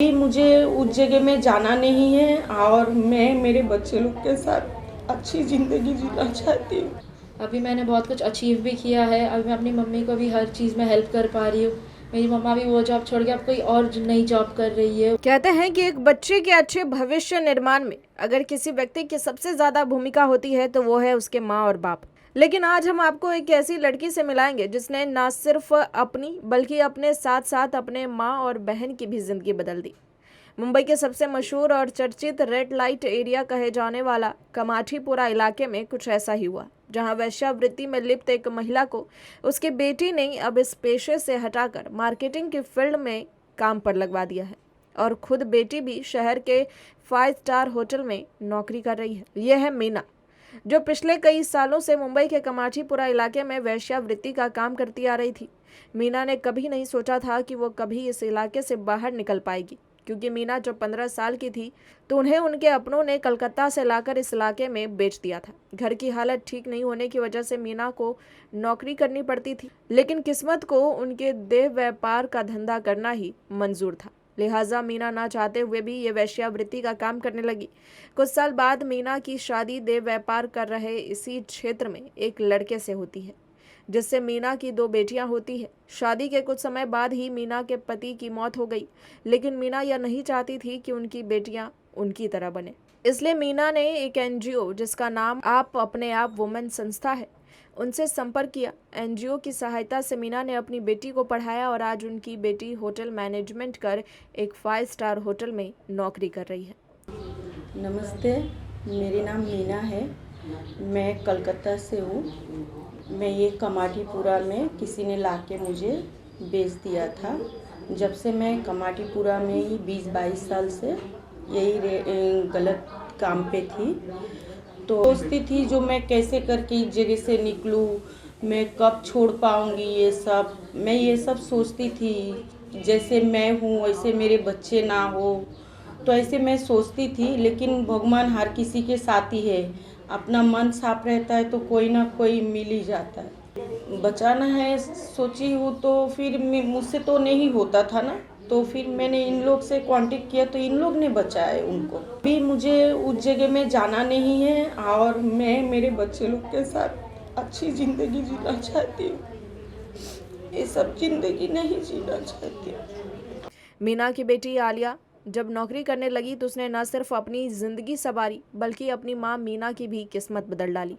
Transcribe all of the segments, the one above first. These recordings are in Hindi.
मुझे उस जगह में जाना नहीं है और मैं मेरे बच्चे लोग के साथ अच्छी ज़िंदगी जीना चाहती हूँ। अभी मैंने बहुत कुछ अचीव भी किया है। अभी मैं अपनी मम्मी को भी हर चीज़ में हेल्प कर पा रही हूँ। मेरी मम्मा भी वो जॉब छोड़ के अब कोई और नई जॉब कर रही है। कहते हैं कि एक बच्चे के अच्छे भविष्य निर्माण में अगर किसी व्यक्ति की सबसे ज्यादा भूमिका होती है तो वो है उसके माँ और बाप। लेकिन आज हम आपको एक ऐसी लड़की से मिलाएंगे जिसने ना सिर्फ अपनी बल्कि अपने साथ साथ अपने माँ और बहन की भी जिंदगी बदल दी। मुंबई के सबसे मशहूर और चर्चित रेड लाइट एरिया कहे जाने वाला कमाठीपुरा इलाके में कुछ ऐसा ही हुआ, जहां वेश्यावृत्ति में लिप्त एक महिला को उसकी बेटी ने अब इस पेशे से हटाकर मार्केटिंग की फील्ड में काम पर लगवा दिया है और खुद बेटी भी शहर के 5 स्टार होटल में नौकरी कर रही है। यह है मीना, जो पिछले कई सालों से मुंबई के कमाठीपुरा इलाके में वेश्यावृत्ति का काम करती आ रही थी। मीना ने कभी नहीं सोचा था कि वो कभी इस इलाके से बाहर निकल पाएगी, क्योंकि मीना जब 15 साल की थी तो उन्हें उनके अपनों ने कलकत्ता से लाकर इस इलाके में बेच दिया था। घर की हालत ठीक नहीं होने की वजह से मीना को नौकरी करनी पड़ती थी, लेकिन किस्मत को उनके देह व्यापार का धंधा करना ही मंजूर था। लिहाजा मीना ना चाहते हुए भी ये वेश्यावृत्ति का काम करने लगी। कुछ साल बाद मीना की शादी देह व्यापार कर रहे इसी क्षेत्र में एक लड़के से होती है, जिससे मीना की 2 बेटियां होती है। शादी के कुछ समय बाद ही मीना के पति की मौत हो गई, लेकिन मीना यह नहीं चाहती थी कि उनकी बेटियां उनकी तरह बने। इसलिए मीना ने एक एनजीओ जिसका नाम आप अपने आप वुमेन संस्था है, उनसे संपर्क किया। एनजीओ की सहायता से मीना ने अपनी बेटी को पढ़ाया और आज उनकी बेटी होटल मैनेजमेंट कर एक 5 स्टार होटल में नौकरी कर रही है। नमस्ते, मेरी नाम मीना है। मैं कलकत्ता से हूँ। मैं ये कमाठीपुरा में किसी ने लाके मुझे बेच दिया था। जब से मैं कमाठीपुरा में ही 20-22 साल से यही गलत काम पे थी, तो सोचती थी जो मैं कैसे करके इस जगह से निकलूँ, मैं कब छोड़ पाऊँगी ये सब। मैं ये सब सोचती थी, जैसे मैं हूँ वैसे मेरे बच्चे ना हो, तो ऐसे मैं सोचती थी। लेकिन भगवान हर किसी के साथ ही है, अपना मन साफ रहता है तो कोई ना कोई मिल ही जाता है। बचाना है सोची हूँ तो फिर मुझसे तो नहीं होता था ना, तो फिर मैंने इन लोग से कांटेक्ट किया तो इन लोग ने बचाए उनको। भी मुझे उस जगह में जाना नहीं है और मैं मेरे बच्चे लोग के साथ अच्छी ज़िंदगी जीना चाहती हूँ। ये सब ज़िंदगी नहीं जीना चाहती। मीना की बेटी आलिया जब नौकरी करने लगी तो उसने न सिर्फ अपनी जिंदगी संवारी बल्कि अपनी मां मीना की भी किस्मत बदल डाली।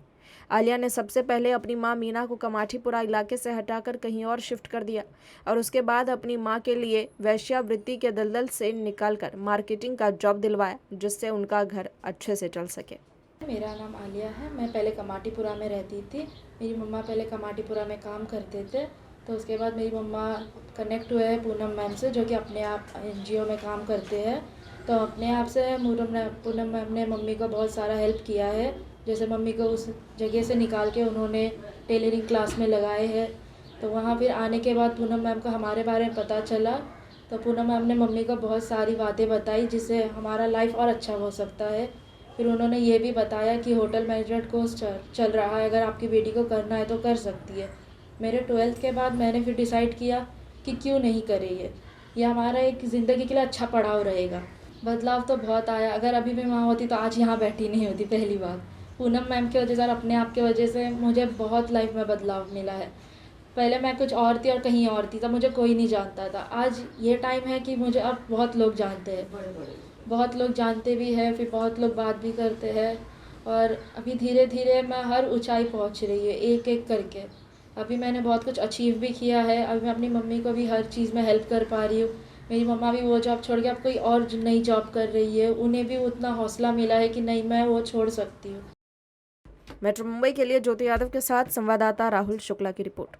आलिया ने सबसे पहले अपनी मां मीना को कमाठीपुरा इलाके से हटाकर कहीं और शिफ्ट कर दिया और उसके बाद अपनी मां के लिए वेश्यावृत्ति के दलदल से निकालकर मार्केटिंग का जॉब दिलवाया, जिससे उनका घर अच्छे से चल सके। मेरा नाम आलिया है। मैं पहले कमाठीपुरा में रहती थी। मेरी मम्मा पहले कमाठीपुरा में काम करते थे, तो उसके बाद मेरी मम्मा कनेक्ट हुए हैं पूनम मैम से, जो कि अपने आप एनजीओ में काम करते हैं। तो अपने आप से पूनम मैम ने मम्मी को बहुत सारा हेल्प किया है। जैसे मम्मी को उस जगह से निकाल के उन्होंने टेलरिंग क्लास में लगाए हैं। तो वहाँ फिर आने के बाद पूनम मैम को हमारे बारे में पता चला, तो पूनम मैम ने मम्मी को बहुत सारी बातें बताई जिससे हमारा लाइफ और अच्छा हो सकता है। फिर उन्होंने ये भी बताया कि होटल मैनेजमेंट कोर्स चल रहा है, अगर आपकी बेटी को करना है तो कर सकती है। मेरे 12th के बाद मैंने फिर डिसाइड किया कि क्यों नहीं करे ये हमारा एक ज़िंदगी के लिए अच्छा पड़ाव रहेगा। बदलाव तो बहुत आया। अगर अभी भी वहाँ होती तो आज यहाँ बैठी नहीं होती। पहली बात पूनम मैम की वजह से और अपने आप की वजह से मुझे बहुत लाइफ में बदलाव मिला है। पहले मैं कुछ और थी और कहीं और थी, तब मुझे कोई नहीं जानता था। आज ये टाइम है कि मुझे अब बहुत लोग जानते हैं, बहुत लोग जानते भी हैं, फिर बहुत लोग बात भी करते हैं। और अभी धीरे धीरे मैं हर ऊंचाई पहुंच रही है एक एक करके। अभी मैंने बहुत कुछ अचीव भी किया है। अभी मैं अपनी मम्मी को भी हर चीज़ में हेल्प कर पा रही हूँ। मेरी मम्मा भी वो जॉब छोड़ के अब कोई और नई जॉब कर रही है। उन्हें भी उतना हौसला मिला है कि नहीं, मैं वो छोड़ सकती हूँ। मेट्रो मुंबई के लिए ज्योति यादव के साथ संवाददाता राहुल शुक्ला की रिपोर्ट।